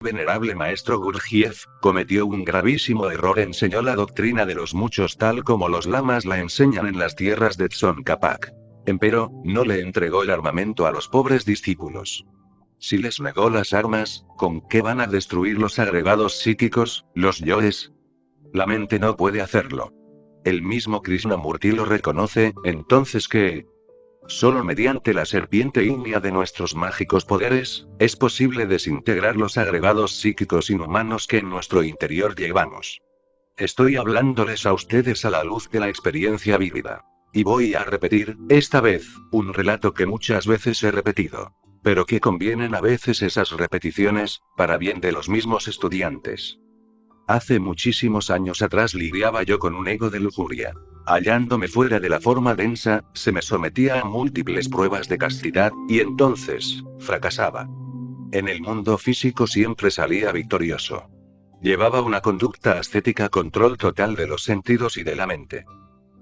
venerable maestro Gurdjieff cometió un gravísimo error, enseñó la doctrina de los muchos tal como los lamas la enseñan en las tierras de Tsongkhapa. Empero, no le entregó el armamento a los pobres discípulos. Si les negó las armas, ¿con qué van a destruir los agregados psíquicos, los yoes? La mente no puede hacerlo. El mismo Krishnamurti lo reconoce, entonces que solo mediante la serpiente ígnea de nuestros mágicos poderes, es posible desintegrar los agregados psíquicos inhumanos que en nuestro interior llevamos. Estoy hablándoles a ustedes a la luz de la experiencia vívida. Y voy a repetir, esta vez, un relato que muchas veces he repetido. Pero que convienen a veces esas repeticiones, para bien de los mismos estudiantes. Hace muchísimos años atrás lidiaba yo con un ego de lujuria. Hallándome fuera de la forma densa, se me sometía a múltiples pruebas de castidad, y entonces, fracasaba. En el mundo físico siempre salía victorioso. Llevaba una conducta ascética, control total de los sentidos y de la mente.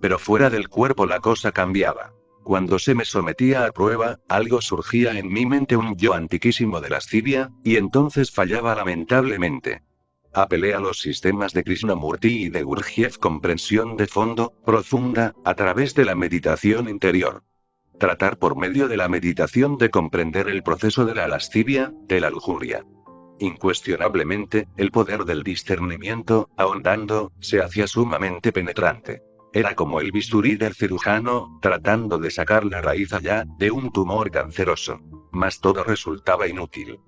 Pero fuera del cuerpo la cosa cambiaba. Cuando se me sometía a prueba, algo surgía en mi mente, un yo antiquísimo de lascivia, y entonces fallaba lamentablemente. Apelé a los sistemas de Krishnamurti y de Gurdjieff, comprensión de fondo, profunda, a través de la meditación interior. Tratar por medio de la meditación de comprender el proceso de la lascivia, de la lujuria. Incuestionablemente, el poder del discernimiento, ahondando, se hacía sumamente penetrante. Era como el bisturí del cirujano, tratando de sacar la raíz allá, de un tumor canceroso. Mas todo resultaba inútil.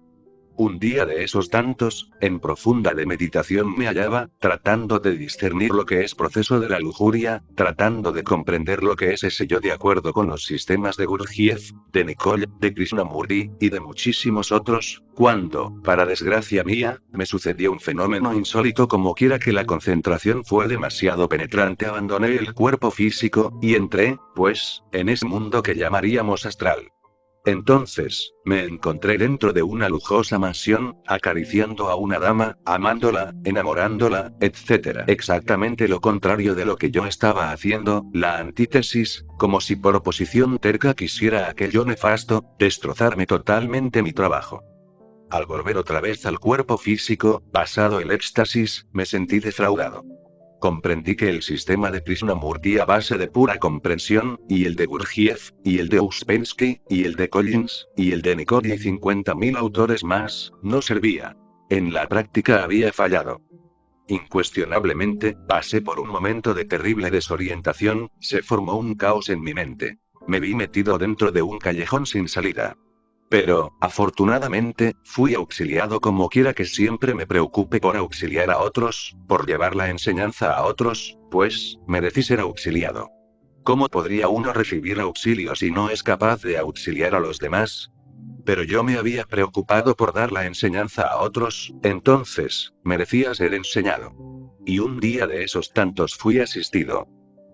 Un día de esos tantos, en profunda de meditación me hallaba, tratando de discernir lo que es proceso de la lujuria, tratando de comprender lo que es ese yo de acuerdo con los sistemas de Gurdjieff, de Nicole, de Krishnamurti, y de muchísimos otros, cuando, para desgracia mía, me sucedió un fenómeno insólito. Como quiera que la concentración fue demasiado penetrante, abandoné el cuerpo físico, y entré, pues, en ese mundo que llamaríamos astral. Entonces, me encontré dentro de una lujosa mansión, acariciando a una dama, amándola, enamorándola, etc. Exactamente lo contrario de lo que yo estaba haciendo, la antítesis, como si por oposición terca quisiera aquello nefasto, destrozarme totalmente mi trabajo. Al volver otra vez al cuerpo físico, pasado el éxtasis, me sentí defraudado. Comprendí que el sistema de Krishnamurti a base de pura comprensión, y el de Gurdjieff, y el de Ouspensky, y el de Collins, y el de Nicole y 50.000 autores más, no servía. En la práctica había fallado. Incuestionablemente, pasé por un momento de terrible desorientación, se formó un caos en mi mente. Me vi metido dentro de un callejón sin salida. Pero, afortunadamente, fui auxiliado. Como quiera que siempre me preocupe por auxiliar a otros, por llevar la enseñanza a otros, pues, merecí ser auxiliado. ¿Cómo podría uno recibir auxilio si no es capaz de auxiliar a los demás? Pero yo me había preocupado por dar la enseñanza a otros, entonces, merecía ser enseñado. Y un día de esos tantos fui asistido.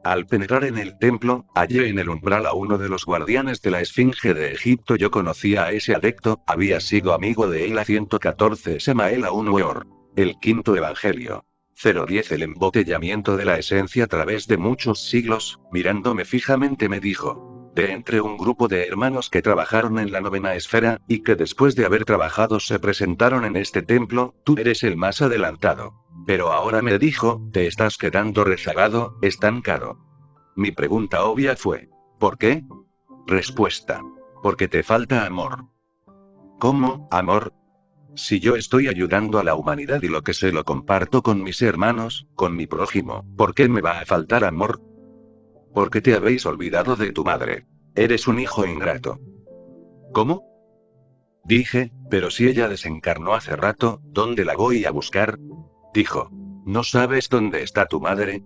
Al penetrar en el templo, hallé en el umbral a uno de los guardianes de la Esfinge de Egipto. Yo conocía a ese adepto, había sido amigo de él a 114 Semael Aun Weor. El quinto evangelio. 010 El embotellamiento de la esencia a través de muchos siglos. Mirándome fijamente me dijo: de entre un grupo de hermanos que trabajaron en la novena esfera, y que después de haber trabajado se presentaron en este templo, tú eres el más adelantado. Pero ahora, me dijo, te estás quedando rezagado, estancado. Mi pregunta obvia fue: ¿por qué? Respuesta: porque te falta amor. ¿Cómo, amor? Si yo estoy ayudando a la humanidad y lo que sé lo comparto con mis hermanos, con mi prójimo, ¿por qué me va a faltar amor? Porque te habéis olvidado de tu madre. Eres un hijo ingrato. ¿Cómo? Dije, pero si ella desencarnó hace rato, ¿dónde la voy a buscar? Dijo: ¿no sabes dónde está tu madre?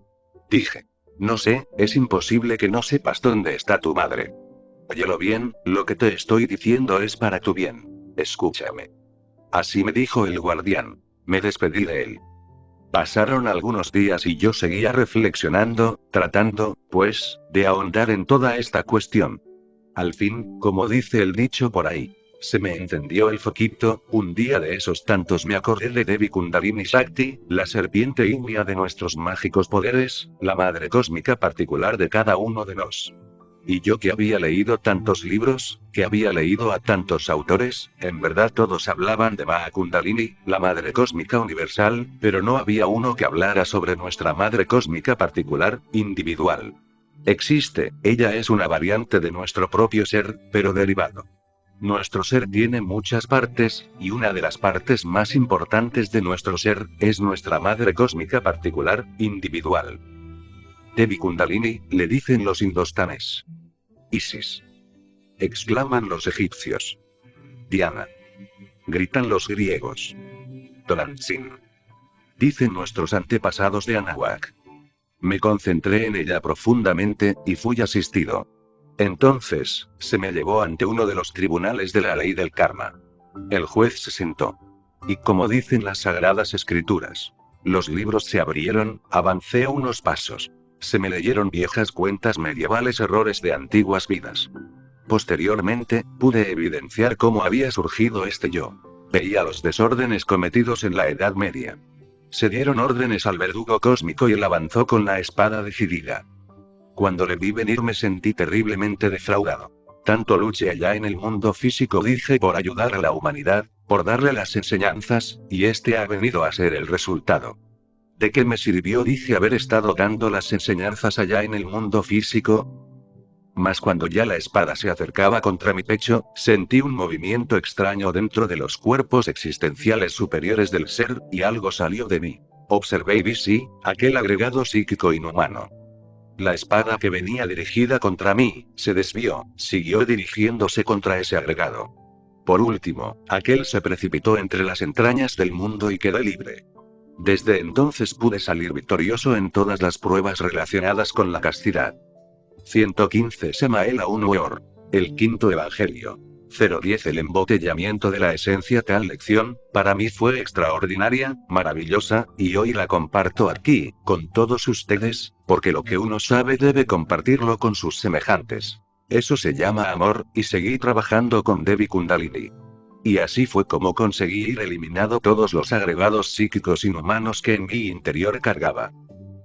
Dije: no sé, es imposible que no sepas dónde está tu madre. Óyelo bien, lo que te estoy diciendo es para tu bien. Escúchame. Así me dijo el guardián. Me despedí de él. Pasaron algunos días y yo seguía reflexionando, tratando, pues, de ahondar en toda esta cuestión. Al fin, como dice el dicho por ahí, se me encendió el foquito. Un día de esos tantos me acordé de Devi Kundalini Shakti, la serpiente ígnea de nuestros mágicos poderes, la madre cósmica particular de cada uno de nos. Y yo que había leído tantos libros, que había leído a tantos autores, en verdad todos hablaban de Maa Kundalini, la Madre Cósmica Universal, pero no había uno que hablara sobre nuestra Madre Cósmica particular, individual. Existe, ella es una variante de nuestro propio ser, pero derivado. Nuestro ser tiene muchas partes, y una de las partes más importantes de nuestro ser, es nuestra Madre Cósmica particular, individual. Devi Kundalini, le dicen los indostanes. Isis. Exclaman los egipcios. Diana. Gritan los griegos. Tonantzin. Dicen nuestros antepasados de Anahuac. Me concentré en ella profundamente, y fui asistido. Entonces, se me llevó ante uno de los tribunales de la ley del karma. El juez se sentó. Y como dicen las sagradas escrituras, los libros se abrieron, avancé unos pasos. Se me leyeron viejas cuentas medievales, errores de antiguas vidas. Posteriormente, pude evidenciar cómo había surgido este yo. Veía los desórdenes cometidos en la Edad Media. Se dieron órdenes al verdugo cósmico y él avanzó con la espada decidida. Cuando le vi venir me sentí terriblemente defraudado. Tanto luché allá en el mundo físico, dije, por ayudar a la humanidad, por darle las enseñanzas, y este ha venido a ser el resultado. ¿De qué me sirvió, dije, haber estado dando las enseñanzas allá en el mundo físico? Mas cuando ya la espada se acercaba contra mi pecho, sentí un movimiento extraño dentro de los cuerpos existenciales superiores del ser, y algo salió de mí. Observé y vi, sí, aquel agregado psíquico inhumano. La espada que venía dirigida contra mí, se desvió, siguió dirigiéndose contra ese agregado. Por último, aquel se precipitó entre las entrañas del mundo y quedé libre. Desde entonces pude salir victorioso en todas las pruebas relacionadas con la castidad. 115 Semael Aun Weor. El quinto evangelio. 010 El embotellamiento de la esencia. Tal lección, para mí fue extraordinaria, maravillosa, y hoy la comparto aquí, con todos ustedes, porque lo que uno sabe debe compartirlo con sus semejantes. Eso se llama amor, y seguí trabajando con Devi Kundalini. Y así fue como conseguí ir eliminando todos los agregados psíquicos inhumanos que en mi interior cargaba.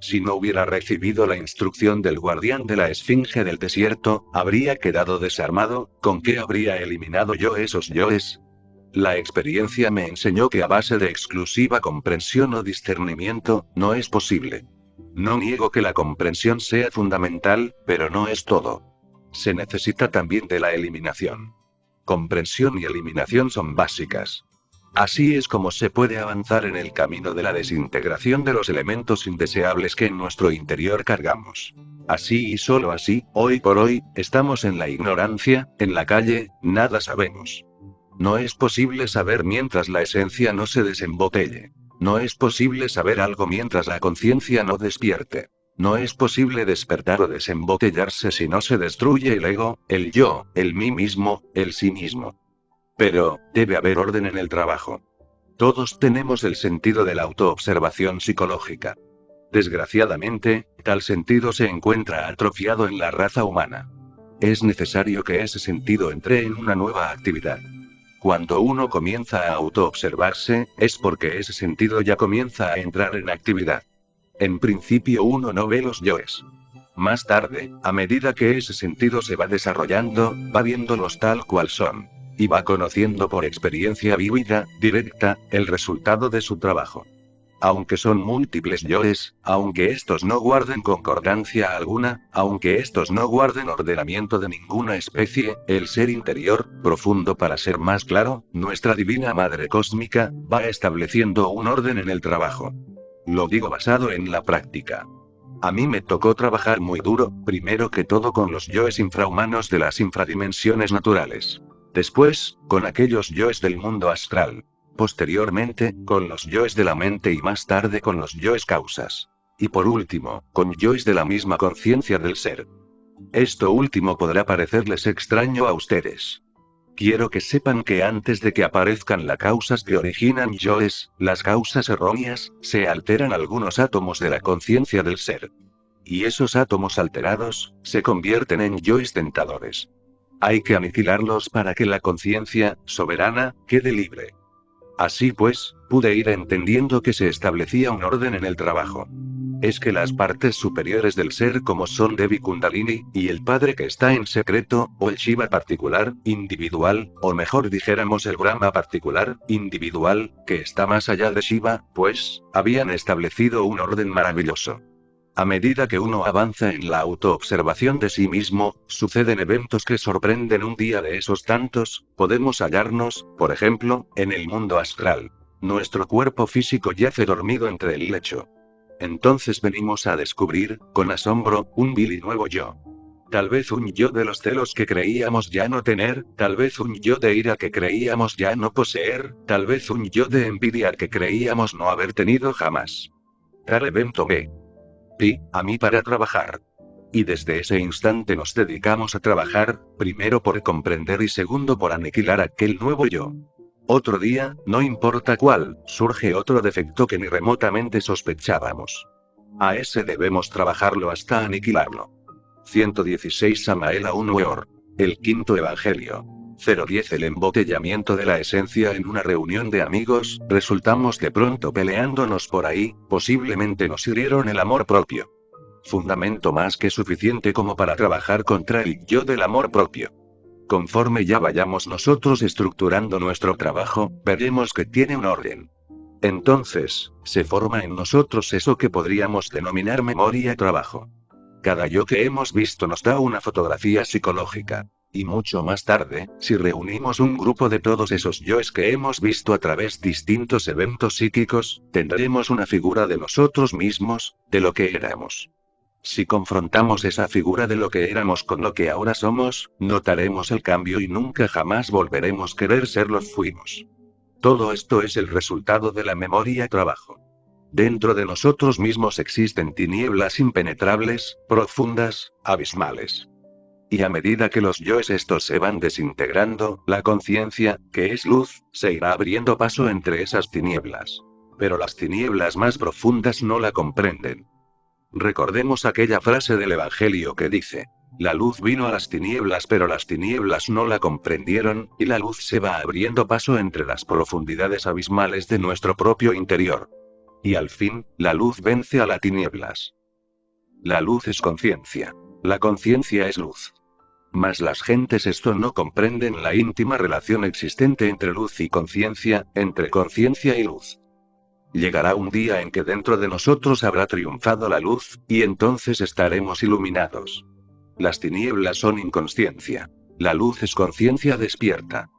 Si no hubiera recibido la instrucción del guardián de la esfinge del desierto, habría quedado desarmado. ¿Con qué habría eliminado yo esos yoes? La experiencia me enseñó que a base de exclusiva comprensión o discernimiento, no es posible. No niego que la comprensión sea fundamental, pero no es todo. Se necesita también de la eliminación. Comprensión y eliminación son básicas. Así es como se puede avanzar en el camino de la desintegración de los elementos indeseables que en nuestro interior cargamos. Así y solo así, hoy por hoy, estamos en la ignorancia, en la calle, nada sabemos. No es posible saber mientras la esencia no se desembotelle. No es posible saber algo mientras la conciencia no despierte. No es posible despertar o desembotellarse si no se destruye el ego, el yo, el mí mismo, el sí mismo. Pero, debe haber orden en el trabajo. Todos tenemos el sentido de la autoobservación psicológica. Desgraciadamente, tal sentido se encuentra atrofiado en la raza humana. Es necesario que ese sentido entre en una nueva actividad. Cuando uno comienza a autoobservarse, es porque ese sentido ya comienza a entrar en actividad. En principio uno no ve los yoes. Más tarde, a medida que ese sentido se va desarrollando, va viéndolos tal cual son. Y va conociendo por experiencia vívida, directa, el resultado de su trabajo. Aunque son múltiples yoes, aunque estos no guarden concordancia alguna, aunque estos no guarden ordenamiento de ninguna especie, el ser interior, profundo para ser más claro, nuestra divina Madre Cósmica, va estableciendo un orden en el trabajo. Lo digo basado en la práctica. A mí me tocó trabajar muy duro, primero que todo con los yoes infrahumanos de las infradimensiones naturales. Después, con aquellos yoes del mundo astral. Posteriormente, con los yoes de la mente y más tarde con los yoes causas. Y por último, con yoes de la misma conciencia del ser. Esto último podrá parecerles extraño a ustedes. Quiero que sepan que antes de que aparezcan las causas que originan yoes, las causas erróneas, se alteran algunos átomos de la conciencia del ser. Y esos átomos alterados, se convierten en yoes tentadores. Hay que aniquilarlos para que la conciencia, soberana, quede libre. Así pues, pude ir entendiendo que se establecía un orden en el trabajo. Es que las partes superiores del ser como son Devi Kundalini, y el Padre que está en secreto, o el Shiva particular, individual, o mejor dijéramos el Brahma particular, individual, que está más allá de Shiva, pues, habían establecido un orden maravilloso. A medida que uno avanza en la autoobservación de sí mismo, suceden eventos que sorprenden. Un día de esos tantos, podemos hallarnos, por ejemplo, en el mundo astral. Nuestro cuerpo físico yace dormido entre el lecho. Entonces venimos a descubrir, con asombro, un vil y nuevo yo. Tal vez un yo de los celos que creíamos ya no tener, tal vez un yo de ira que creíamos ya no poseer, tal vez un yo de envidia que creíamos no haber tenido jamás. Tal evento me a mí para trabajar. Y desde ese instante nos dedicamos a trabajar, primero por comprender y segundo por aniquilar aquel nuevo yo. Otro día, no importa cuál, surge otro defecto que ni remotamente sospechábamos. A ese debemos trabajarlo hasta aniquilarlo. 116 Samael Aun Weor. El quinto evangelio. 010 El embotellamiento de la esencia. En una reunión de amigos, resultamos de pronto peleándonos por ahí, posiblemente nos hirieron el amor propio. Fundamento más que suficiente como para trabajar contra el yo del amor propio. Conforme ya vayamos nosotros estructurando nuestro trabajo, veremos que tiene un orden. Entonces, se forma en nosotros eso que podríamos denominar memoria-trabajo. Cada yo que hemos visto nos da una fotografía psicológica. Y mucho más tarde, si reunimos un grupo de todos esos yoes que hemos visto a través de distintos eventos psíquicos, tendremos una figura de nosotros mismos, de lo que éramos. Si confrontamos esa figura de lo que éramos con lo que ahora somos, notaremos el cambio y nunca jamás volveremos a querer ser lo que fuimos. Todo esto es el resultado de la memoria-trabajo. Dentro de nosotros mismos existen tinieblas impenetrables, profundas, abismales. Y a medida que los yoes estos se van desintegrando, la conciencia, que es luz, se irá abriendo paso entre esas tinieblas. Pero las tinieblas más profundas no la comprenden. Recordemos aquella frase del Evangelio que dice: la luz vino a las tinieblas pero las tinieblas no la comprendieron, y la luz se va abriendo paso entre las profundidades abismales de nuestro propio interior. Y al fin, la luz vence a las tinieblas. La luz es conciencia. La conciencia es luz. Mas las gentes esto no comprenden la íntima relación existente entre luz y conciencia, entre conciencia y luz. Llegará un día en que dentro de nosotros habrá triunfado la luz, y entonces estaremos iluminados. Las tinieblas son inconsciencia. La luz es conciencia despierta.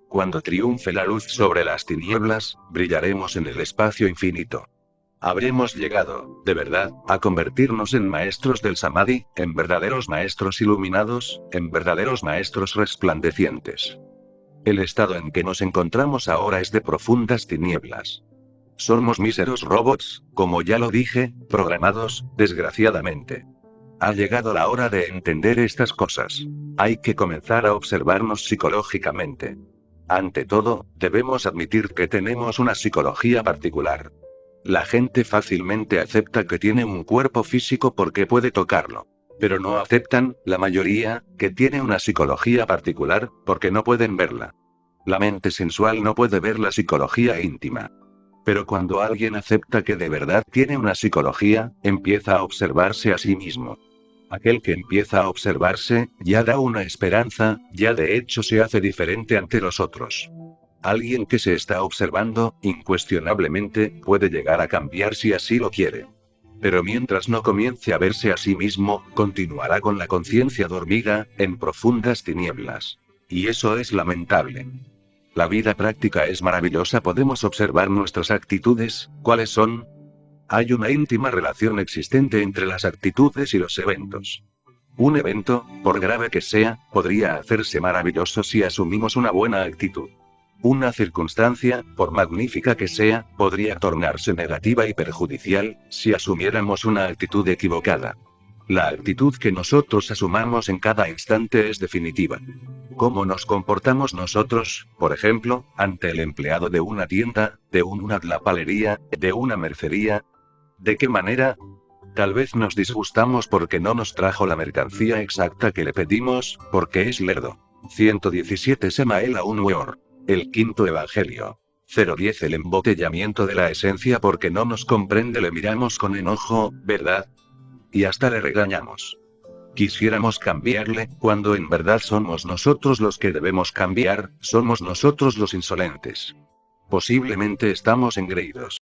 Cuando triunfe la luz sobre las tinieblas, brillaremos en el espacio infinito. Habremos llegado, de verdad, a convertirnos en maestros del Samadhi, en verdaderos maestros iluminados, en verdaderos maestros resplandecientes. El estado en que nos encontramos ahora es de profundas tinieblas. Somos míseros robots, como ya lo dije, programados, desgraciadamente. Ha llegado la hora de entender estas cosas. Hay que comenzar a observarnos psicológicamente. Ante todo, debemos admitir que tenemos una psicología particular. La gente fácilmente acepta que tiene un cuerpo físico porque puede tocarlo. Pero no aceptan, la mayoría, que tiene una psicología particular, porque no pueden verla. La mente sensual no puede ver la psicología íntima. Pero cuando alguien acepta que de verdad tiene una psicología, empieza a observarse a sí mismo. Aquel que empieza a observarse, ya da una esperanza, ya de hecho se hace diferente ante los otros. Alguien que se está observando, incuestionablemente, puede llegar a cambiar si así lo quiere. Pero mientras no comience a verse a sí mismo, continuará con la conciencia dormida, en profundas tinieblas. Y eso es lamentable. La vida práctica es maravillosa, podemos observar nuestras actitudes, ¿cuáles son? Hay una íntima relación existente entre las actitudes y los eventos. Un evento, por grave que sea, podría hacerse maravilloso si asumimos una buena actitud. Una circunstancia, por magnífica que sea, podría tornarse negativa y perjudicial, si asumiéramos una actitud equivocada. La actitud que nosotros asumamos en cada instante es definitiva. ¿Cómo nos comportamos nosotros, por ejemplo, ante el empleado de una tienda, de una tlapalería, de una mercería? ¿De qué manera? Tal vez nos disgustamos porque no nos trajo la mercancía exacta que le pedimos, porque es lerdo. 117 Samael Aun Weor. El quinto evangelio. 010 El embotellamiento de la esencia porque no nos comprende le miramos con enojo, ¿verdad? Y hasta le regañamos. Quisiéramos cambiarle, cuando en verdad somos nosotros los que debemos cambiar, somos nosotros los insolentes. Posiblemente estamos engreídos.